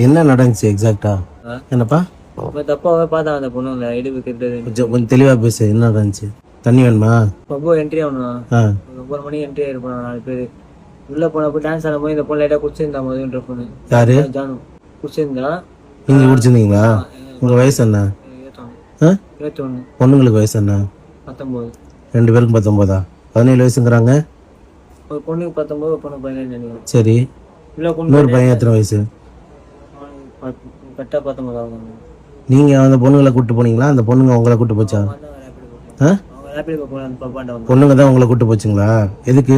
என்ன நடந்துச்சு எக்ஸாக்டா? என்னப்பா தப்பாவே பார்த்தா அந்த பொண்ணுங்கள இடுப்பு கெட்டது. கொஞ்சம் தெளிவா பேசு. என்ன நடந்துச்சு? தண்ணி வேணுமா? ரொம்ப என்ட்ரி ஆகணும். 9 மணி என்ட்ரி ஆயிருப்போம் 4 பேர். உள்ள போனப்போ டான்ஸ் ஆடும்போது இந்த பொண்ணு லைட்டாக குடிச்சிருந்தா மதுன்ற பொண்ணு. யாரு? ஜானு குடிச்சிருந்தா. நீங்க குடிச்சிருந்தீங்களா? உங்க வயசு என்ன? 21. பொண்ணுங்களுக்கு வயசு என்ன? 19. 2 பேருக்கும் 19ஆ? 17 வயசுங்கிறாங்க. ஒரு பொண்ணுக்கு 19, ஒரு பொண்ணு 17. சரி. இன்னொரு பையன் எத்தனை வயசு? கரெக்டாக 19 ஆகும். நீங்க அந்த பொண்ணுங்களை கூட்டு போனீங்களா? அந்த பொண்ணுங்க உங்களை கூட்டு போச்சா? பொண்ணுங்க தான் உங்களை கூட்டு போச்சுங்களா? எதுக்கு?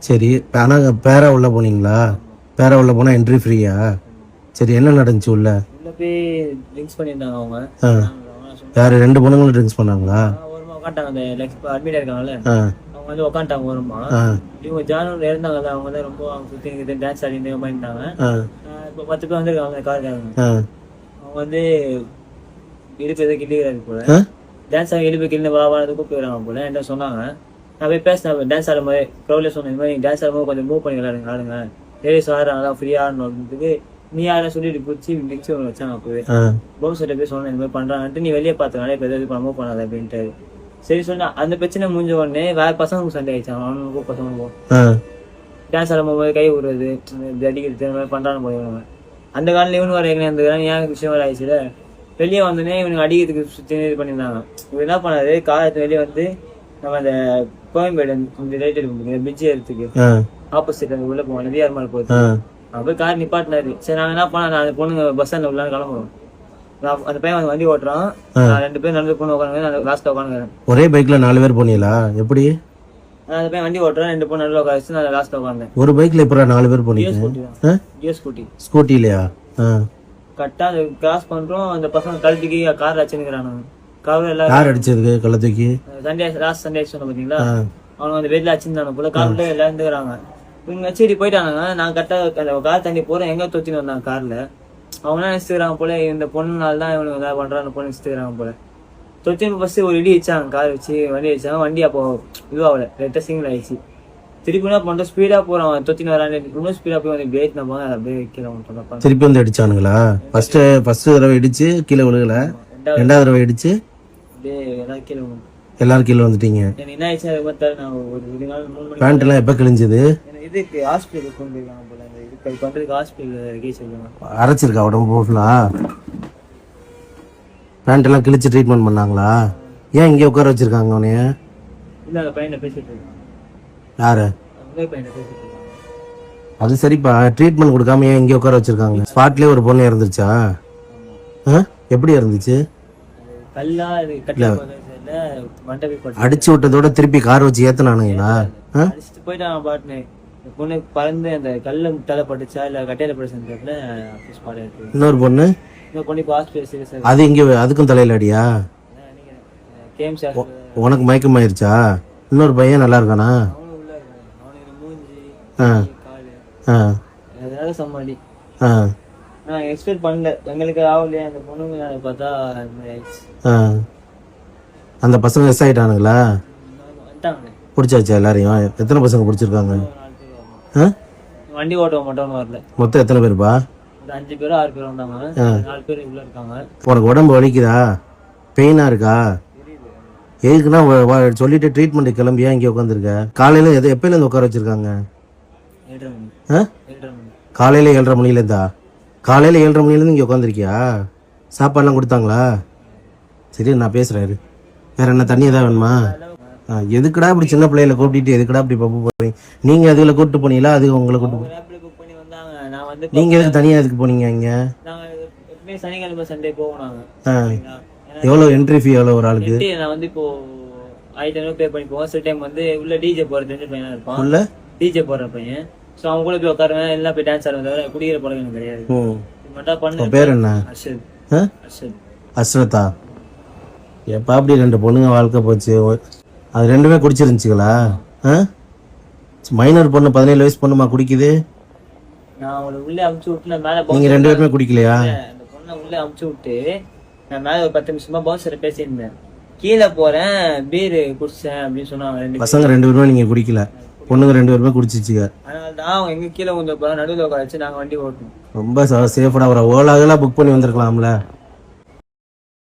சரி. ஆனா பேரா உள்ள போனீங்களா? பேரா உள்ள போனா என்ட்ரி ஃப்ரீயா? சரி, என்ன நடந்துச்சு உள்ள? ட்ரிங்க்ஸ் பண்ணியிருந்தாங்க அவங்க. யாரு? 2 பொண்ணுங்களும் ட்ரிங்க்ஸ் பண்ணாங்களா? உட்காந்துட்டாங்க. அந்த அட்மிட் இருக்காங்கல்ல, அவங்க வந்து உட்காந்துட்டாங்க. வருமா இவங்க ஜானூர்ல இருந்தாங்க. அவங்க தான் ரொம்ப சுற்றி டான்ஸ் ஆடி பண்ணிட்டாங்க. இப்போ 10 பேர் வந்துருக்காங்க காருக்காரங்க. அவங்க வந்து இடுப்பு எதுவும் கிள்ளிக்கிறாரு போல. டான்ஸ் ஆகி இடுப்பு கிள்ளி வாழது கூப்பிடுறாங்க போல. என்கிட்ட சொன்னாங்க. நான் போய் பேசினேன் டான்ஸ் ஆடும் போது. க்ரௌட்ல சொன்னேன், இந்த மாதிரி டான்ஸ் ஆடும்போது கொஞ்சம் மூவ் பண்ணி ஆடுங்க, லேடிஸ் ஆடுறாங்க ஃப்ரீயா ஆடணும் அப்படின்றதுக்கு. நீ யாரும் சொல்லிட்டு பிடிச்சி மிக்சி ஒன்று வச்சாங்க. அப்போவே பவுன்சர்ட்ட போய் சொன்னேன், இந்த மாதிரி பண்றாங்கன்ட்டு. நீ வெளியே பார்த்துனாலே இப்போ எதாவது மூவ் பண்ணாத அப்படின்ட்டு. சரி சொன்னா. அந்த பிரச்சனை முடிஞ்ச உடனே வேற பசங்களுக்கு சண்டை ஆயிடுச்சாங்க. அவனுக்கும் பசங்களுக்கும் டான்ஸ் ஆடும்போது கை விடுறது, அடிக்கிறது, இந்த மாதிரி பண்றான்னு போயிடுவாங்க. அந்த காலையில் இவனு வர எங்கே இருந்துக்கிறான். ஏன் விஷயம் வர ஆயிடுச்சுல. வெளியே வந்தோடனே இவனுக்கு அடிக்கிறதுக்கு சுற்றி இது பண்ணியிருந்தாங்க. இவன் என்ன பண்ணாரு, காலத்து வெளியே வந்து நம்ம அந்த கோயம்பேடு இந்த ரைட் எடுக்க பிரிட்ஜ் ஏறதுக்கு ஆப்போசிட் அந்த உள்ள போவோம், நதியார் மேலே போகுது. அப்போ கார் நிப்பாட்டினாரு. சரி, நாங்கள் என்ன பண்ண, நான் அந்த பொண்ணுங்க பஸ் ஸ்டாண்ட் உள்ளான்னு கிளம்புறோம். அந்த பையன் வண்டி ஓட்டுறான். 2 பேர் நடந்து பொண்ணு உட்காந்து லாஸ்ட்ல உட்காந்துக்கிறேன். ஒரே பைக்ல 4 பேர் போனீங்களா? எப்படி? அந்த பையன் வண்டி ஓட்டுறான், 2 பொண்ணு நடுவில் உட்காந்து நான் லாஸ்ட்ல உட்காந்தேன். ஒரு பைக்ல எப்படா 4 பேர் போனீங்க? ஸ்கூட்டி இல்லையா? கரெக்டா அதை கிராஸ் பண்றோம். அந்த பசங்க கழுத்துக்கு கார் அடிச்சுக்கிறானுங்க. கார் அடிச்சதுக்கு கழுத்துக்கு சண்டே லாஸ்ட் சண்டே சொன்ன பாத்தீங்களா, அவங்க அந்த வெயில அடிச்சிருந்தாங்க போல. கார்ல எல்லாம் இருந்துக்கிறாங்க. இவங்க சரி போயிட்டாங்க. நான் கரெக்டா அந்த கார் தண்ணி போறேன், எங்க தொத்தின்னு வந்தாங்க கார்ல. அவங்க என்ன நினைச்சுக்கிறாங்க போல, இந்த பொண்ணுனால தான் இவனுக்கு ஏதாவது பண்றான்னு பொண்ணு நினைச்சுக்கிறாங்க போல. தொத்தின்னு ஃபர்ஸ்ட் ஒரு இடி வச்சாங்க, கார் வச்சு வண்டி வச்சாங்க. வண்டி அப்போ இதுவாகல, லைட்டா சிங்கிள் ஆயிடுச்சு. திருப்பி என்ன பண்றோம், ஸ்பீடா போறான். தொத்தின்னு வரான், இன்னும் ஸ்பீடா போய் வந்து பிரேக் நம்ம அப்படியே வைக்கிறோம். திருப்பி வந்து அடிச்சானுங்களா? ஃபர்ஸ்ட் தடவை இடிச்சு கீழே விழுகல, 2வது தடவை இடிச்சு எல்லாரும் கீழே வந்துட்டீங்க. என்ன ஆயிடுச்சு அது பார்த்தா, நான் ஒரு 2 நாள் 3 மணி பேண்ட் எல்லாம் எப்ப கிழிஞ்சது? இதுக்கு ஹாஸ்பிட்டலுக்கு கொண்டு போயிருக்காங்க போல. அந்த இதுக்கு பண்றதுக்கு ஹாஸ்பிட்டல் கேஸ் எடுக்கணும். அரைச்சிருக்கா உடம்பு ஃபுல்லா? பேண்ட் எல்லாம் கிழிச்சு ட்ரீட்மெண்ட் பண்ணாங்களா? ஏன் இங்கே உட்கார வச்சிருக்காங்க உனைய? இல்ல, அந்த பையனை பேசிட்டு இருக்காங்க. யாரு? அந்த பையனை பேசிட்டு இருக்காங்க. அது சரிப்பா, ட்ரீட்மெண்ட் கொடுக்காம ஏன் இங்கே உட்கார வச்சிருக்காங்க? ஸ்பாட்லயே ஒரு பொண்ணு இறந்துருச்சா? எப்படி இருந்துச்சு? கல்லா கட்டல மண்டபி அடிச்சு விட்டதோட திருப்பி கார் வச்சு ஏத்தனானுங்களா? அடிச்சுட்டு போயிட்டாங்க பாட்டுன்னு. பொண்ணு பறந்து அந்த கல்ல தலை பட்டுச்சா இல்ல கட்டையில பட்டுச்சுன்னு இன்னொரு பொண்ணு இப்போ ஹாஸ்பிட்டல். அது இங்க அதுக்கும் தலையில அடியா? உனக்கு மயக்கம் ஆயிருச்சா? இன்னொரு பையன் நல்லா இருக்கானா? சமாளி நான் எக்ஸ்பெக்ட் பண்ணல. எங்களுக்கு ஆகலையே. அந்த பொண்ணுங்க பார்த்தா அந்த பசங்க எஸ் ஆயிட்டானுங்களா? பிடிச்சாச்சா எல்லாரையும்? எத்தனை பசங்க பிடிச்சிருக்காங்க? வண்டி ஓட்ட மட்டும் வரல. மொத்தம் எத்தனை பேருப்பா? 5 பேரும் 6 பேரும் வந்தாங்க. 4 பேர் உள்ள இருக்காங்க. உனக்கு உடம்பு வலிக்குதா? பெயினா இருக்கா? எதுக்குன்னா சொல்லிட்டு ட்ரீட்மெண்ட் கிளம்பியா இங்கே உட்காந்துருக்க? காலையில எப்பயில இருந்து உட்கார வச்சிருக்காங்க? 7:30 மணி. காலையில 7:30 மணில இருந்தா? காலையில 7:30 மணில இருந்து இங்கே உட்காந்துருக்கியா? சாப்பாடுலாம் கொடுத்தாங்களா? சரி, நான் பேசுறேன். வேற என்ன, தண்ணி ஏதாவது வேணுமா? எதுக்குடா இப்படி சின்ன பிள்ளைகளை கூப்பிட்டு எதுக்குடா இப்படி பப்பு போறீங்க? நீங்க அதுல கூப்பிட்டு போனீங்களா? அது உங்களை கூப்பிட்டு நீங்க எதுக்கு தனியா எதுக்கு போனீங்க? இங்க சனிக்கிழமை சண்டே போவோம். எவ்வளவு என்ட்ரி ஃபீ? எவ்வளவு ஒரு ஆளுக்கு? நான் வந்து இப்போ 1500 பே பண்ணி போவோம். சில டைம் வந்து உள்ள டிஜே போற 2 பையனா இருப்பான். உள்ள டிஜே போற பையன். சோ அவங்க கூட போய் உட்காருவேன். எல்லாம் போய் டான்ஸ் ஆடுவேன். தவிர குடிக்கிற பழக்கம் எனக்கு கிடையாது. மட்டும் பண்ண. பேர் என்ன? அஸ்ரதா. எப்ப அப்படி 2 பொண்ணுங்க வாழ்க்கை போச்சு? அது 2மே குடிச்சிருந்துச்சுங்களா? மைனர் பொண்ணு 17 வயசு பொண்ணுமா குடிக்குது? நான் அவளை உள்ளே அமுச்சு விட்டு நான் மேல நீங்க 2 பேருமே குடிக்கலையா? அந்த பொண்ணை உள்ளே அமுச்சு விட்டு நான் மேல ஒரு 10 நிமிஷமா பவுன்சரை பேசியிருந்தேன். கீழே போறேன், பீர் குடிச்சேன் அப்படின்னு சொன்னாங்க. பசங்க 2 பேருமே நீங்க குடிக்கல? பொண்ணுங்க 2 பேருமே குடிச்சிச்சுங்க. அதனால தான் அவங்க எங்க கீழே வந்து நடுவில் உட்கார வச்சு நாங்கள் வண்டி ஓட்டணும். ரொம்ப சேஃபடா ஒரு ஓலாகலாம் புக் பண்ணி வந்திருக்கலாம்ல.